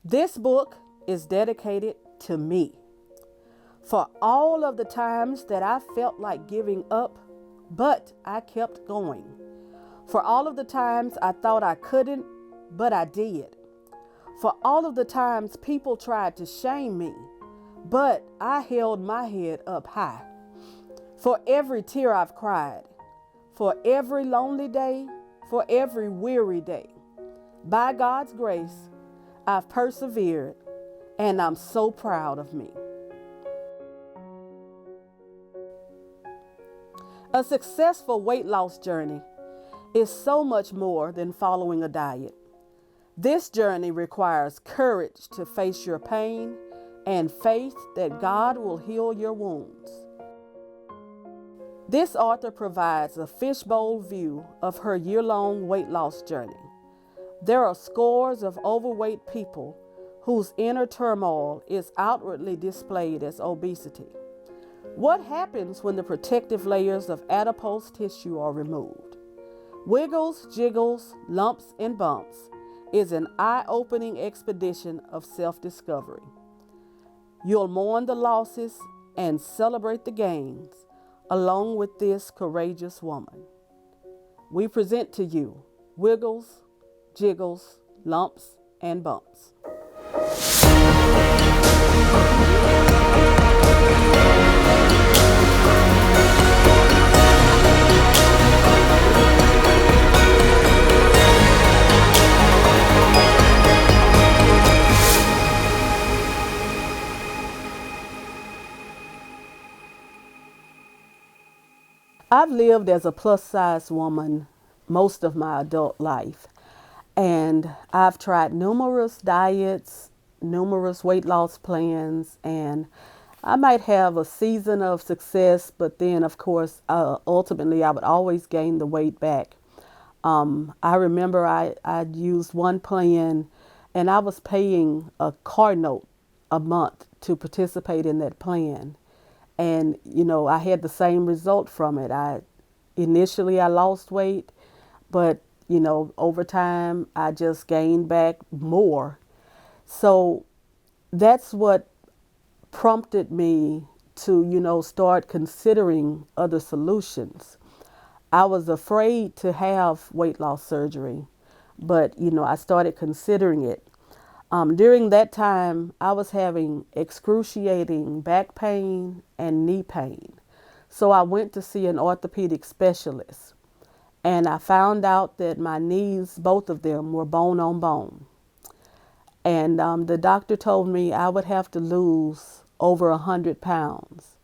This book is dedicated to me for all of the times that I felt like giving up, but I kept going. For all of the times I thought I couldn't, but I did. For all of the times people tried to shame me, but I held my head up high. For every tear I've cried, for every lonely day, for every weary day. By God's grace, I've persevered, and I'm so proud of me. A successful weight loss journey is so much more than following a diet. This journey requires courage to face your pain and faith that God will heal your wounds. This author provides a fishbowl view of her year-long weight loss journey. There are scores of overweight people whose inner turmoil is outwardly displayed as obesity. What happens when the protective layers of adipose tissue are removed? Wiggles, Jiggles, Lumps, and Bumps is an eye-opening expedition of self-discovery. You'll mourn the losses and celebrate the gains along with this courageous woman. We present to you Wiggles, Jiggles, Lumps, and Bumps. I've lived as a plus-size woman most of my adult life, and I've tried numerous diets, numerous weight loss plans, and I might have a season of success, but then, of course, ultimately, I would always gain the weight back. I remember I used one plan, and I was paying a car note a month to participate in that plan. And, I had the same result from it. Initially I lost weight, but, over time I just gained back more. So that's what prompted me to, start considering other solutions. I was afraid to have weight loss surgery, but, I started considering it. During that time, I was having excruciating back pain and knee pain. So I went to see an orthopedic specialist, and I found out that my knees, both of them, were bone on bone. And the doctor told me I would have to lose over 100 pounds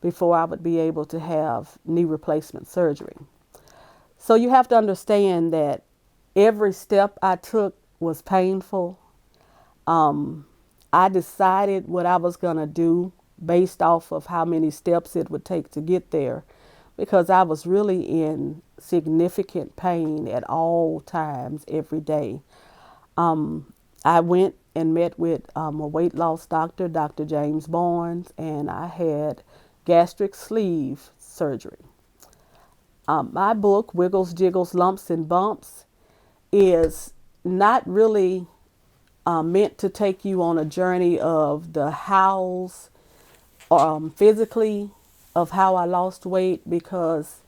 before I would be able to have knee replacement surgery. So you have to understand that every step I took was painful. I decided what I was going to do based off of how many steps it would take to get there, because I was really in significant pain at all times, every day. I went and met with a weight loss doctor, Dr. James Barnes, and I had gastric sleeve surgery. My book, Wiggles, Jiggles, Lumps, and Bumps, is not really meant to take you on a journey of the hows physically of how I lost weight, because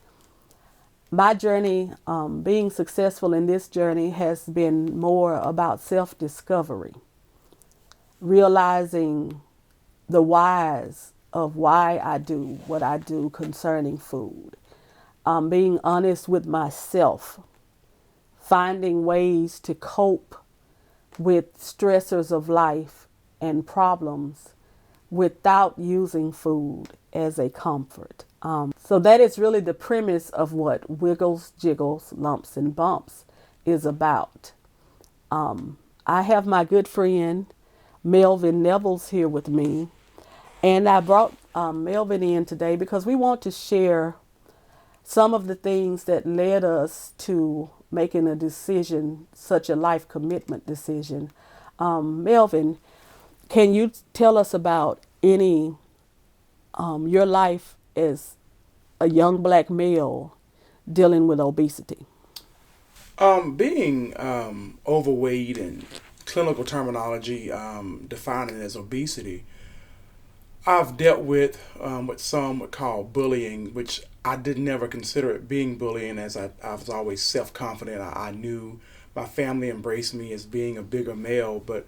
my journey, being successful in this journey, has been more about self-discovery, realizing the whys of why I do what I do concerning food, being honest with myself, finding ways to cope with stressors of life and problems without using food as a comfort. So that is really the premise of what Wiggles, Jiggles, Lumps, and Bumps is about. I have my good friend Melvin Nevels here with me, and I brought Melvin in today because we want to share some of the things that led us to making a decision, such a life commitment decision. Melvin, can you tell us about your life as a young black male dealing with obesity? Being overweight and clinical terminology defining it as obesity. I've dealt with what some would call bullying, which I did never consider it being bullying, as I was always self confident. I knew my family embraced me as being a bigger male. But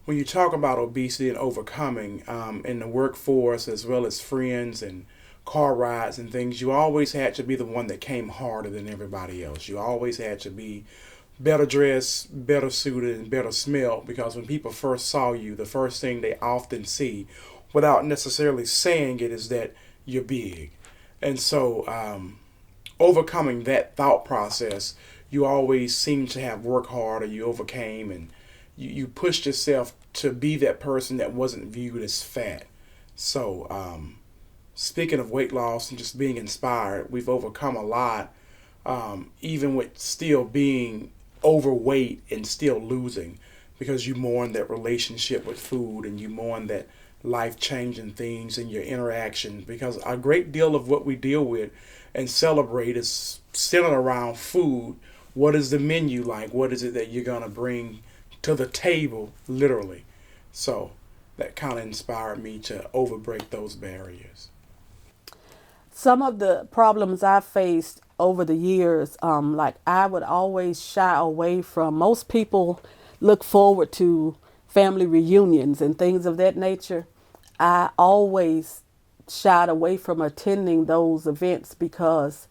when you talk about obesity and overcoming in the workforce, as well as friends and car rides and things, you always had to be the one that came harder than everybody else. You always had to be better dressed, better suited, and better smelled, because when people first saw you, the first thing they often see, without necessarily saying it, is that you're big. And so, overcoming that thought process, you always seem to have worked hard, or you overcame, and you pushed yourself to be that person that wasn't viewed as fat. So, speaking of weight loss and just being inspired, we've overcome a lot, even with still being overweight and still losing, because you mourn that relationship with food, and you mourn that life changing things in your interaction, because a great deal of what we deal with and celebrate is centered around food. What is the menu like? What is it that you're going to bring to the table, literally? So that kind of inspired me to overbreak those barriers. Some of the problems I faced over the years, like I would always shy away from. Most people look forward to family reunions and things of that nature. I always shied away from attending those events because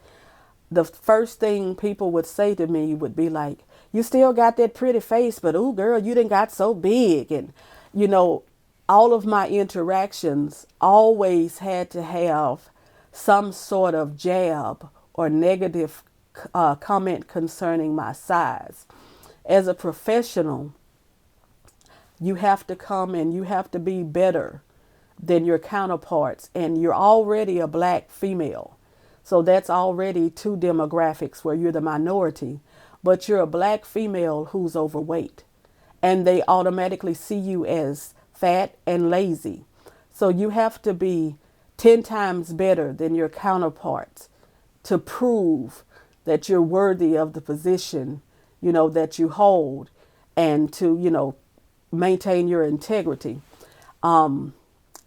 the first thing people would say to me would be like, "You still got that pretty face, but ooh, girl, you done got so big." And, you know, all of my interactions always had to have some sort of jab or negative comment concerning my size. As a professional, you have to come and you have to be better than your counterparts, and you're already a black female. So that's already two demographics where you're the minority, but you're a black female who's overweight, and they automatically see you as fat and lazy. So you have to be 10 times better than your counterparts to prove that you're worthy of the position, that you hold, and to, maintain your integrity.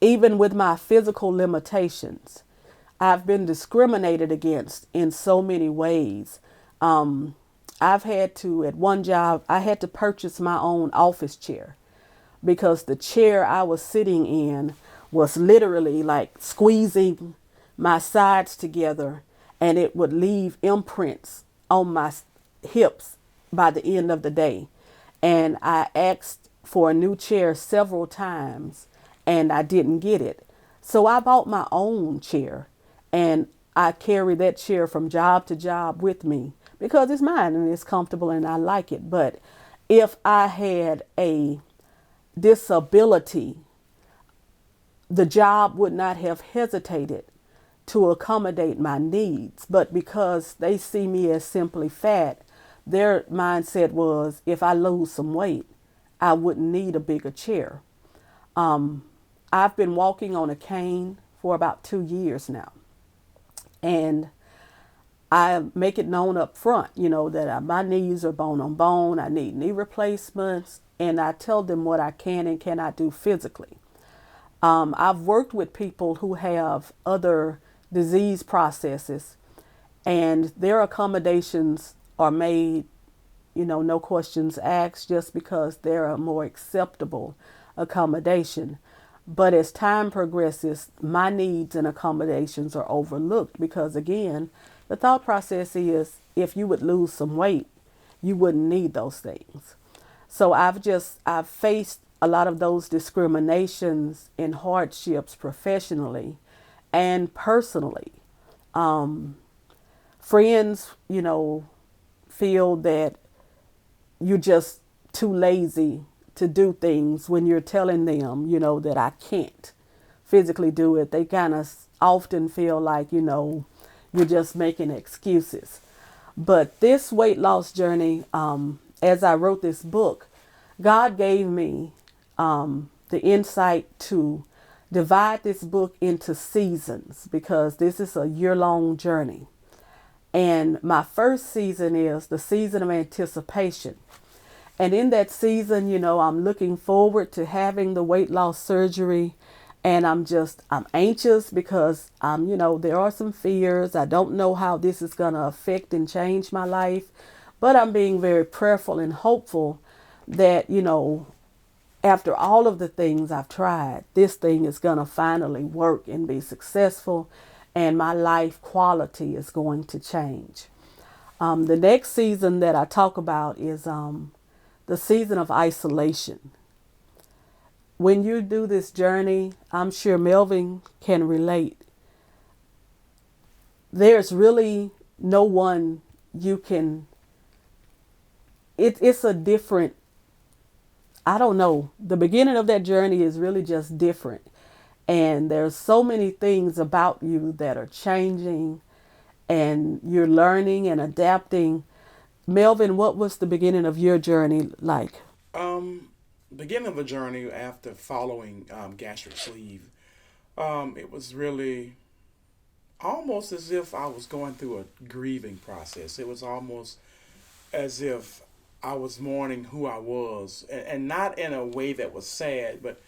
Even with my physical limitations, I've been discriminated against in so many ways. I've had to, at one job, I had to purchase my own office chair because the chair I was sitting in was literally like squeezing my sides together, and it would leave imprints on my hips by the end of the day. And I asked for a new chair several times and I didn't get it. So I bought my own chair, and I carry that chair from job to job with me because it's mine and it's comfortable and I like it. But if I had a disability, the job would not have hesitated to accommodate my needs. But because they see me as simply fat, their mindset was if I lose some weight, I wouldn't need a bigger chair. I've been walking on a cane for about 2 years now. And I make it known up front, that my knees are bone on bone. I need knee replacements. And I tell them what I can and cannot do physically. I've worked with people who have other disease processes, and their accommodations are made, no questions asked, just because they're a more acceptable accommodation. But as time progresses, my needs and accommodations are overlooked because, again, the thought process is if you would lose some weight, you wouldn't need those things. So I've faced a lot of those discriminations and hardships professionally and personally. Friends, feel that you're just too lazy to do things when you're telling them, that I can't physically do it. They kind of often feel like, you're just making excuses. But this weight loss journey, as I wrote this book, God gave me the insight to divide this book into seasons because this is a year-long journey. And my first season is the season of anticipation. And in that season, I'm looking forward to having the weight loss surgery. And I'm anxious because there are some fears. I don't know how this is going to affect and change my life. But I'm being very prayerful and hopeful that, after all of the things I've tried, this thing is going to finally work and be successful, and my life quality is going to change. The next season that I talk about is the season of isolation. When you do this journey, I'm sure Melvin can relate. There's really no one you can. It's a different. I don't know. The beginning of that journey is really just different, and there's so many things about you that are changing, and you're learning and adapting. Melvin, what was the beginning of your journey like? Um, Beginning of the journey after following gastric sleeve, it was really almost as if I was going through a grieving process. It was almost as if I was mourning who I was, and not in a way that was sad, but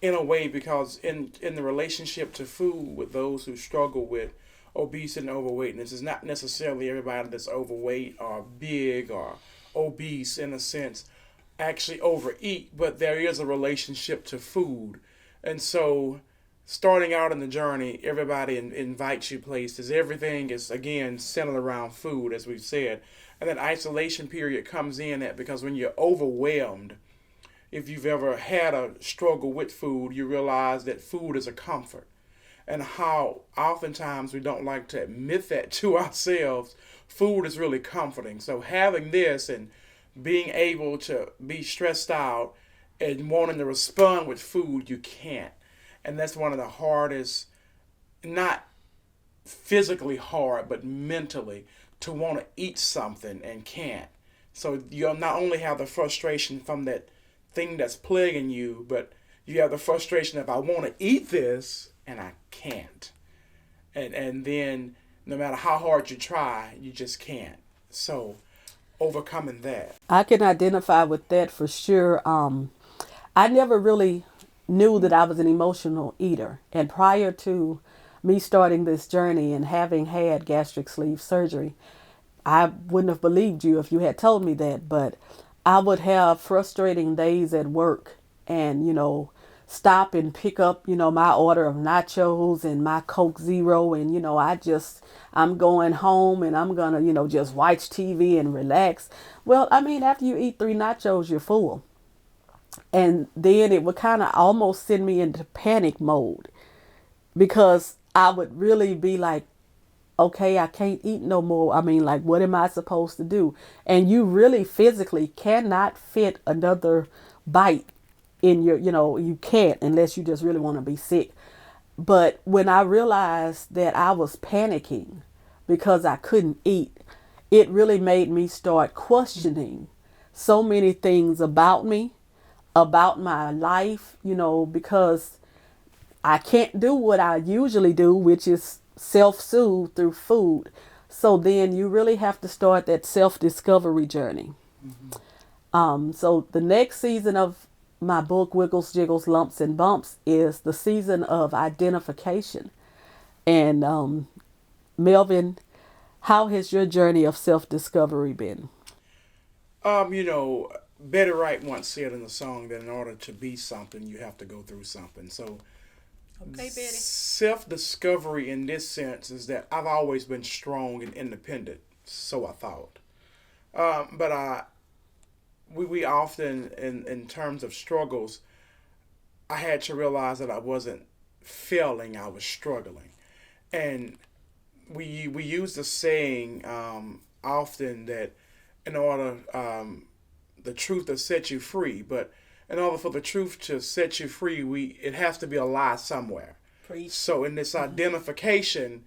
in a way because in the relationship to food with those who struggle with obesity and overweightness, is not necessarily everybody that's overweight or big or obese in a sense actually overeat, but there is a relationship to food. And so, starting out in the journey, everybody invites you places. Everything is, again, centered around food, as we've said. And that isolation period comes in at because when you're overwhelmed, if you've ever had a struggle with food, you realize that food is a comfort. And how oftentimes we don't like to admit that to ourselves, food is really comforting. So having this and being able to be stressed out and wanting to respond with food, you can't. And that's one of the hardest, not physically hard, but mentally, to want to eat something and can't. So you'll not only have the frustration from that thing that's plaguing you, but you have the frustration of I want to eat this and I can't. And then no matter how hard you try, you just can't. So overcoming that. I can identify with that for sure. I never really knew that I was an emotional eater. And prior to me starting this journey and having had gastric sleeve surgery, I wouldn't have believed you if you had told me that. But I would have frustrating days at work and, stop and pick up, my order of nachos and my Coke Zero. And, I'm going home and I'm going to, just watch TV and relax. Well, I mean, after you eat three nachos, you're full. And then it would kind of almost send me into panic mode because I would really be like, okay, I can't eat no more. I mean, like, what am I supposed to do? And you really physically cannot fit another bite in your, you can't unless you just really want to be sick. But when I realized that I was panicking because I couldn't eat, it really made me start questioning so many things about me, about my life, because I can't do what I usually do, which is self soothe through food. So then you really have to start that self discovery journey. Mm-hmm. So the next season of my book, Wiggles, Jiggles, Lumps, and Bumps, is the season of identification. And Melvin, how has your journey of self discovery been? You know, Betty Wright once said in a song that in order to be something, you have to go through something. So, Okay, Betty. self discovery in this sense is that I've always been strong and independent, so I thought. But we often, in terms of struggles, I had to realize that I wasn't failing, I was struggling. And we use the saying often that in order the truth to set you free, but in order for the truth to set you free, we it has to be a lie somewhere. Preach. So in this identification,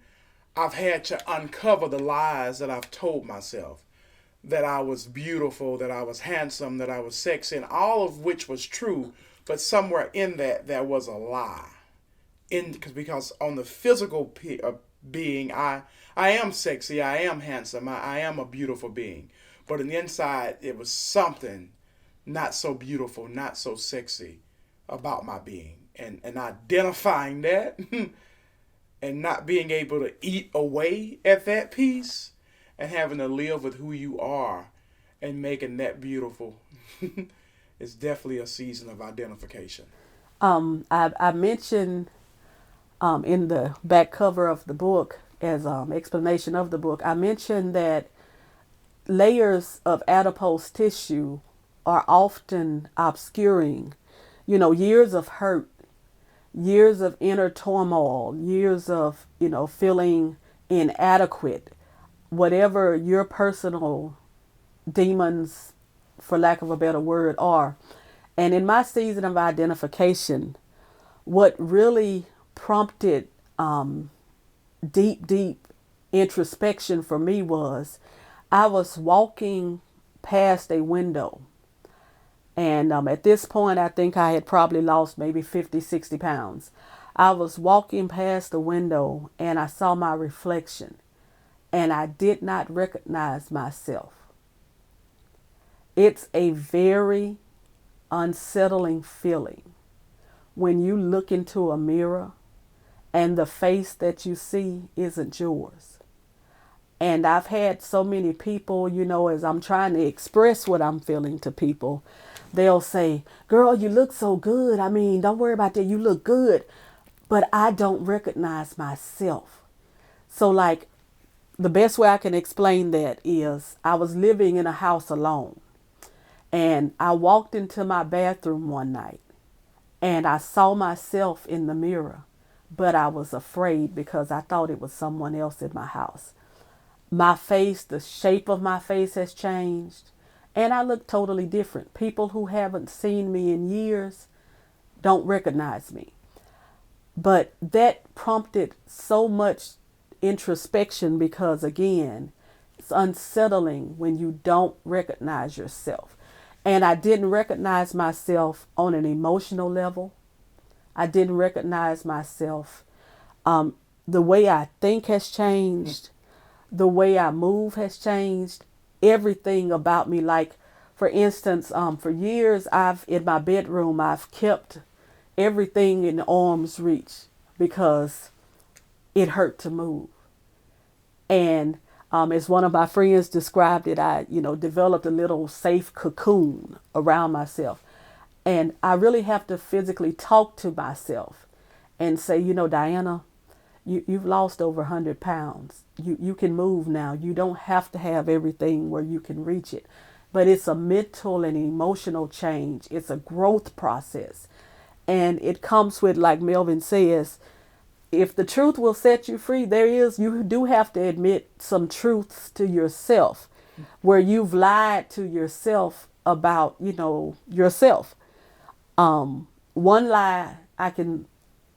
I've had to uncover the lies that I've told myself, that I was beautiful, that I was handsome, that I was sexy, and all of which was true, but somewhere in that there was a lie. Because on the physical being, I am sexy, I am handsome, I am a beautiful being, but on the inside it was something not so beautiful, not so sexy about my being. And identifying that and not being able to eat away at that piece and having to live with who you are and making that beautiful is definitely a season of identification. I mentioned in the back cover of the book, as explanation of the book, I mentioned that layers of adipose tissue are often obscuring, years of hurt, years of inner turmoil, years of, feeling inadequate, whatever your personal demons, for lack of a better word, are. And in my season of identification, what really prompted deep, deep introspection for me was I was walking past a window. And at this point, I think I had probably lost maybe 50, 60 pounds. I was walking past the window and I saw my reflection and I did not recognize myself. It's a very unsettling feeling when you look into a mirror and the face that you see isn't yours. And I've had so many people, as I'm trying to express what I'm feeling to people, they'll say, "Girl, you look so good. I mean, don't worry about that. You look good." But I don't recognize myself. So, like, the best way I can explain that is I was living in a house alone. And I walked into my bathroom one night and I saw myself in the mirror, but I was afraid because I thought it was someone else in my house. My face, the shape of my face has changed, and I look totally different. People who haven't seen me in years don't recognize me. But that prompted so much introspection because, again, it's unsettling when you don't recognize yourself. And I didn't recognize myself on an emotional level. I didn't recognize myself. The way I think has changed. The way I move has changed. Everything about me. Like, for instance, for years, in my bedroom, I've kept everything in arm's reach because it hurt to move. And as one of my friends described it, I, developed a little safe cocoon around myself. And I really have to physically talk to myself and say, Diana, you've lost over 100 pounds. You can move now. You don't have to have everything where you can reach it. But it's a mental and emotional change. It's a growth process. And it comes with, like Melvin says, if the truth will set you free, you do have to admit some truths to yourself where you've lied to yourself about, yourself. One lie I can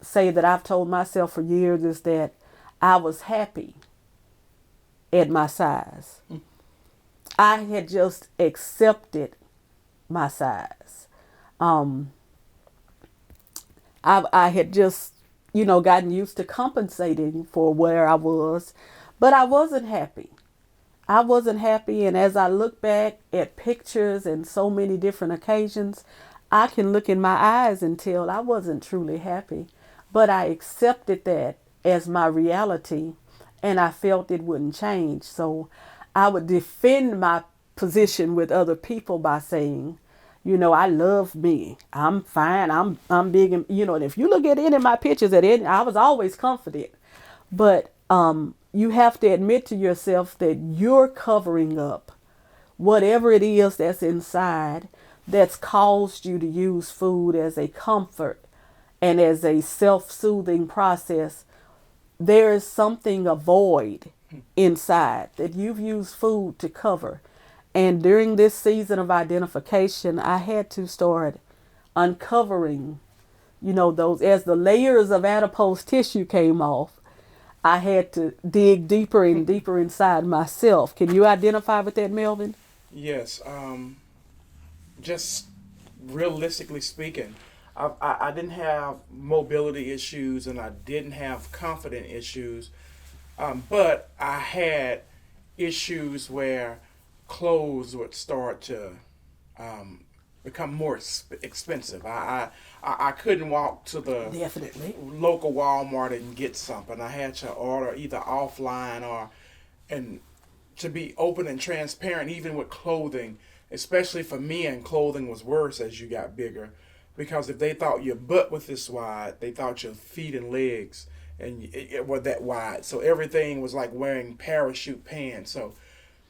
say that I've told myself for years is that I was happy at my size. I had just accepted my size. I had just, gotten used to compensating for where I was, but I wasn't happy. I wasn't happy. And as I look back at pictures and so many different occasions, I can look in my eyes and tell I wasn't truly happy, but I accepted that as my reality and I felt it wouldn't change. So I would defend my position with other people by saying, I love me. I'm fine. I'm big. And, and if you look at any of my pictures I was always confident. But you have to admit to yourself that you're covering up whatever it is that's inside that's caused you to use food as a comfort and as a self-soothing process. There is something, a void inside that you've used food to cover. And during this season of identification, I had to start uncovering, those, as the layers of adipose tissue came off, I had to dig deeper and deeper inside myself. Can you identify with that, Melvin? Yes, just realistically speaking, I didn't have mobility issues and I didn't have confident issues, but I had issues where clothes would start to um, become more expensive. I couldn't walk to the Definitely. local Walmart and get something. I had to order either offline or, and to be open and transparent, even with clothing, especially for men, clothing was worse as you got bigger, because if they thought your butt was this wide, they thought your feet and legs and it were that wide. So everything was like wearing parachute pants. So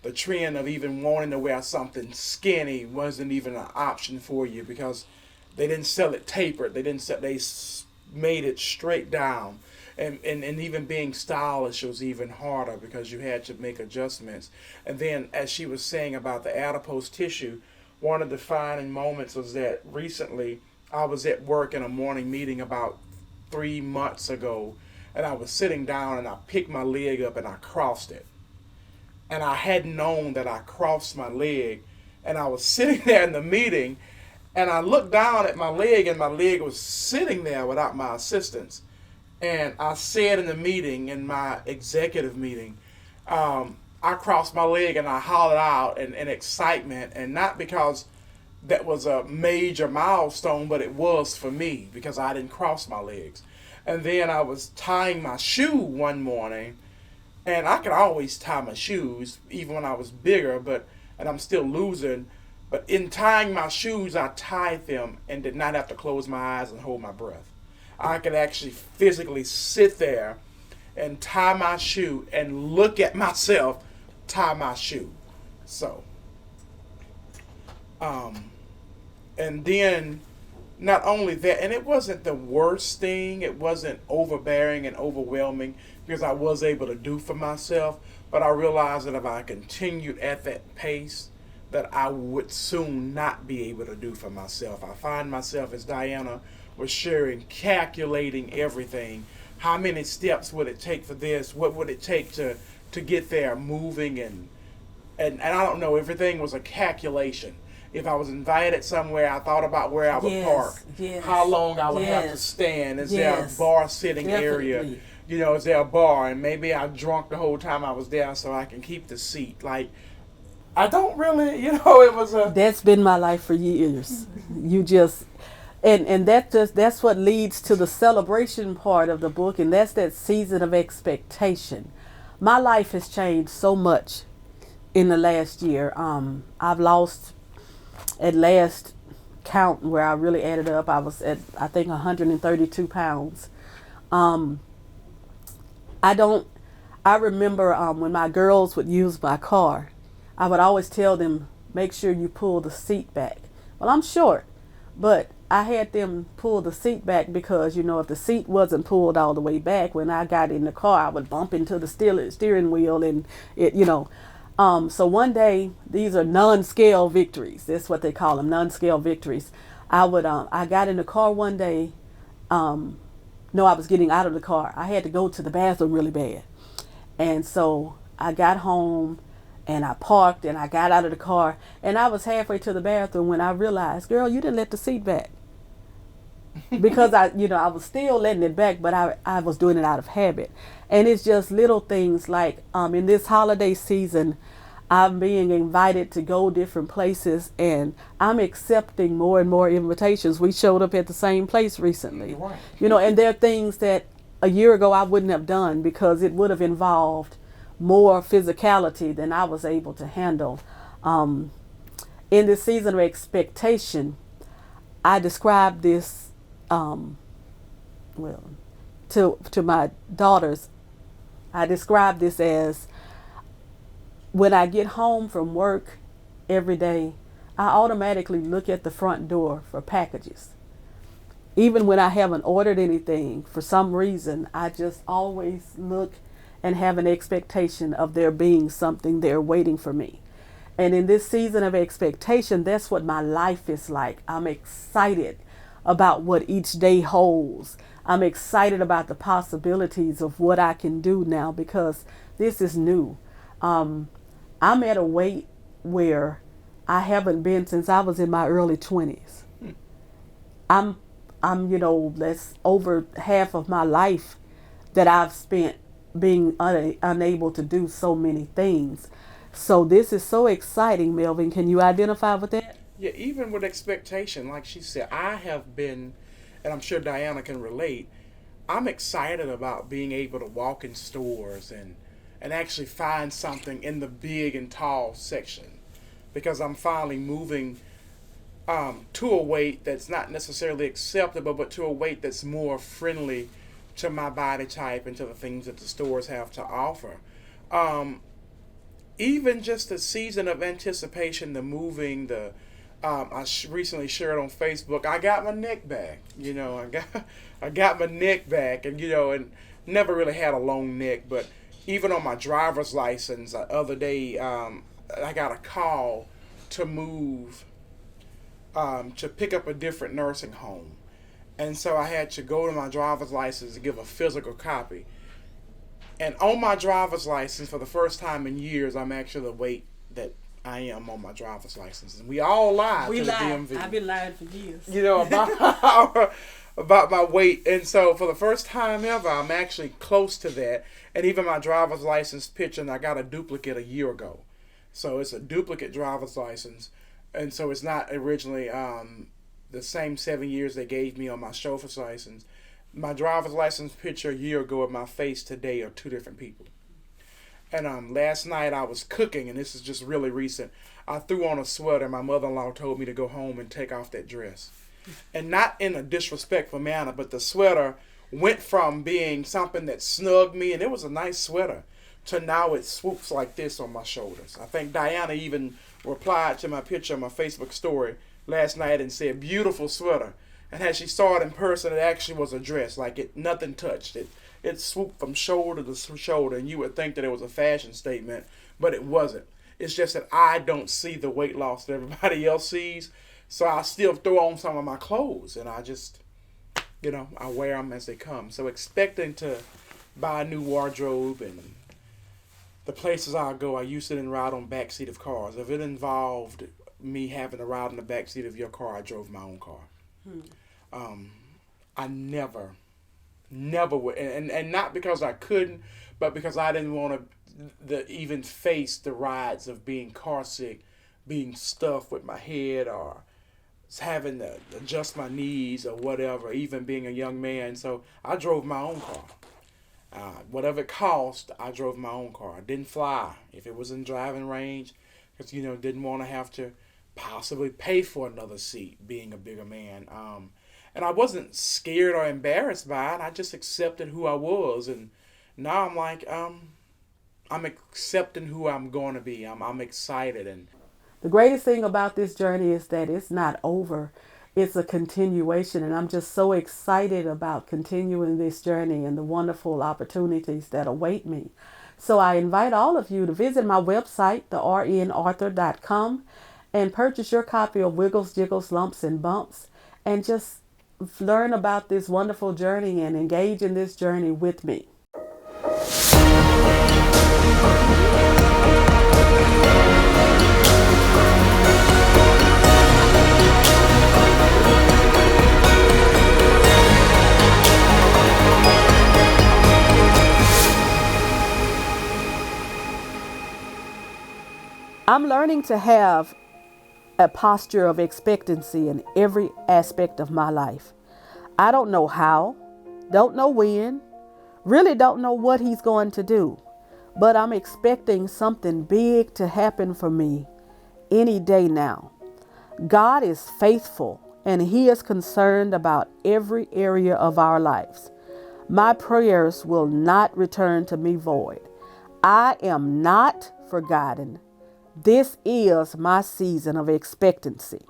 the trend of even wanting to wear something skinny wasn't even an option for you because they didn't sell it tapered. They didn't sell. Made it straight down, and even being stylish was even harder because you had to make adjustments. And then, as she was saying about the adipose tissue, one of the defining moments was that recently I was at work in a morning meeting about 3 months ago, and I was sitting down and I picked my leg up and I crossed it, and I hadn't known that I crossed my leg. And I was sitting there in the meeting, and I looked down at my leg, and my leg was sitting there without my assistance. And I said in the meeting, in my executive meeting, I crossed my leg and I hollered out in excitement, and not because that was a major milestone, but it was for me because I didn't cross my legs. And then I was tying my shoe one morning, and I could always tie my shoes even when I was bigger, but and I'm still losing. But in tying my shoes, I tied them and did not have to close my eyes and hold my breath. I could actually physically sit there and tie my shoe and look at myself tie my shoe. So, um, and then not only that, and it wasn't the worst thing, it wasn't overbearing and overwhelming because I was able to do for myself, but I realized that if I continued at that pace, that I would soon not be able to do for myself. I find myself, as Diana was sharing, calculating everything. How many steps would it take for this? What would it take to get there, moving, and I don't know, everything was a calculation. If I was invited somewhere, I thought about where I would park, Yes. how long I would have to Yes. stand. Is there a Yes. bar sitting area? Definitely. Is there a bar? And maybe I drunk the whole time I was there so I can keep the seat. Like, I don't really, it was a. That's been my life for years. You just and that's what leads to the celebration part of the book, and that's that season of expectation. My life has changed so much in the last year. I've lost, at last count where I really added up, I was at, I think, 132 pounds. Um, I don't. I remember when my girls would use my car, I would always tell them, make sure you pull the seat back. Well, I'm short, but I had them pull the seat back because, if the seat wasn't pulled all the way back, when I got in the car, I would bump into the steering wheel and so one day, these are non-scale victories. That's what they call them, non-scale victories. I got in the car one day. No, I was getting out of the car. I had to go to the bathroom really bad. And so I got home and I parked and I got out of the car and I was halfway to the bathroom when I realized, girl, you didn't let the seat back. Because I was still letting it back, but I was doing it out of habit. And it's just little things like in this holiday season, I'm being invited to go different places and I'm accepting more and more invitations. We showed up at the same place recently. Right. And there are things that a year ago I wouldn't have done because it would have involved more physicality than I was able to handle. In this season of expectation, I described this, well, to my daughters. I described this as when I get home from work every day, I automatically look at the front door for packages. Even when I haven't ordered anything, for some reason, I just always look and have an expectation of there being something there waiting for me. And in this season of expectation, that's what my life is like. I'm excited about what each day holds. I'm excited about the possibilities of what I can do now because this is new. I'm at a weight where I haven't been since I was in my early 20s. I'm that's over half of my life that I've spent being unable to do so many things. So this is so exciting, Melvin. Can you identify with that? Yeah, even with expectation, like she said, I have been, and I'm sure Diana can relate. I'm excited about being able to walk in stores and actually find something in the big and tall section because I'm finally moving to a weight that's not necessarily acceptable, but to a weight that's more friendly to my body type and to the things that the stores have to offer. Um, Even just the season of anticipation, the moving, the recently shared on Facebook. I got my neck back. I got my neck back, and never really had a long neck. But even on my driver's license, the other day, I got a call to move to pick up a different nursing home, and so I had to go to my driver's license to give a physical copy. And on my driver's license, for the first time in years, I'm actually the weight that I am on my driver's license. And we all lie We to the lie. DMV. I've been lying for years. About about my weight. And so for the first time ever, I'm actually close to that. And even my driver's license picture, and I got a duplicate a year ago. So it's a duplicate driver's license. And so it's not originally the same 7 years they gave me on my chauffeur's license. My driver's license picture a year ago and my face today are two different people. And last night I was cooking, and this is just really recent. I threw on a sweater. My mother-in-law told me to go home and take off that dress. And not in a disrespectful manner, but the sweater went from being something that snugged me, and it was a nice sweater, to now it swoops like this on my shoulders. I think Diana even replied to my picture on my Facebook story last night and said, "Beautiful sweater." And as she saw it in person, it actually was a dress. Like nothing touched it. It swooped from shoulder to shoulder, and you would think that it was a fashion statement, but it wasn't. It's just that I don't see the weight loss that everybody else sees, so I still throw on some of my clothes, and I just, I wear them as they come. So expecting to buy a new wardrobe and the places I go, I used to ride on backseat of cars. If it involved me having to ride in the backseat of your car, I drove my own car. Um, I never would, and not because I couldn't, but because I didn't want to even face the rides of being car sick, being stuffed with my head, or having to adjust my knees or whatever, even being a young man. So I drove my own car. Whatever it cost, I drove my own car. I didn't fly if it was in driving range, because didn't want to have to possibly pay for another seat, being a bigger man. And I wasn't scared or embarrassed by it. I just accepted who I was, and now I'm like, I'm accepting who I'm going to be. I'm excited. And The greatest thing about this journey is that it's not over. It's a continuation, and I'm just so excited about continuing this journey and the wonderful opportunities that await me. So I invite all of you to visit my website, thernauthor.com, and purchase your copy of Wiggles, Jiggles, Lumps, and Bumps, and just learn about this wonderful journey and engage in this journey with me. I'm learning to have a posture of expectancy in every aspect of my life. I don't know how, don't know when, really don't know what he's going to do, but I'm expecting something big to happen for me any day now. God is faithful, and he is concerned about every area of our lives. My prayers will not return to me void. I am not forgotten. This is my season of expectancy.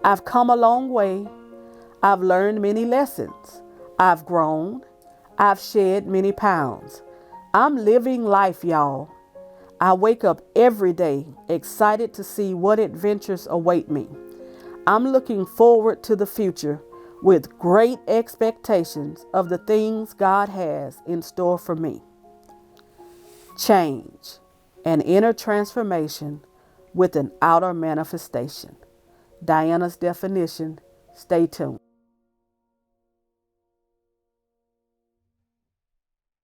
I've come a long way. I've learned many lessons. I've grown. I've shed many pounds. I'm living life, y'all. I wake up every day excited to see what adventures await me. I'm looking forward to the future with great expectations of the things God has in store for me. Change, an inner transformation with an outer manifestation. Diana's definition. Stay tuned.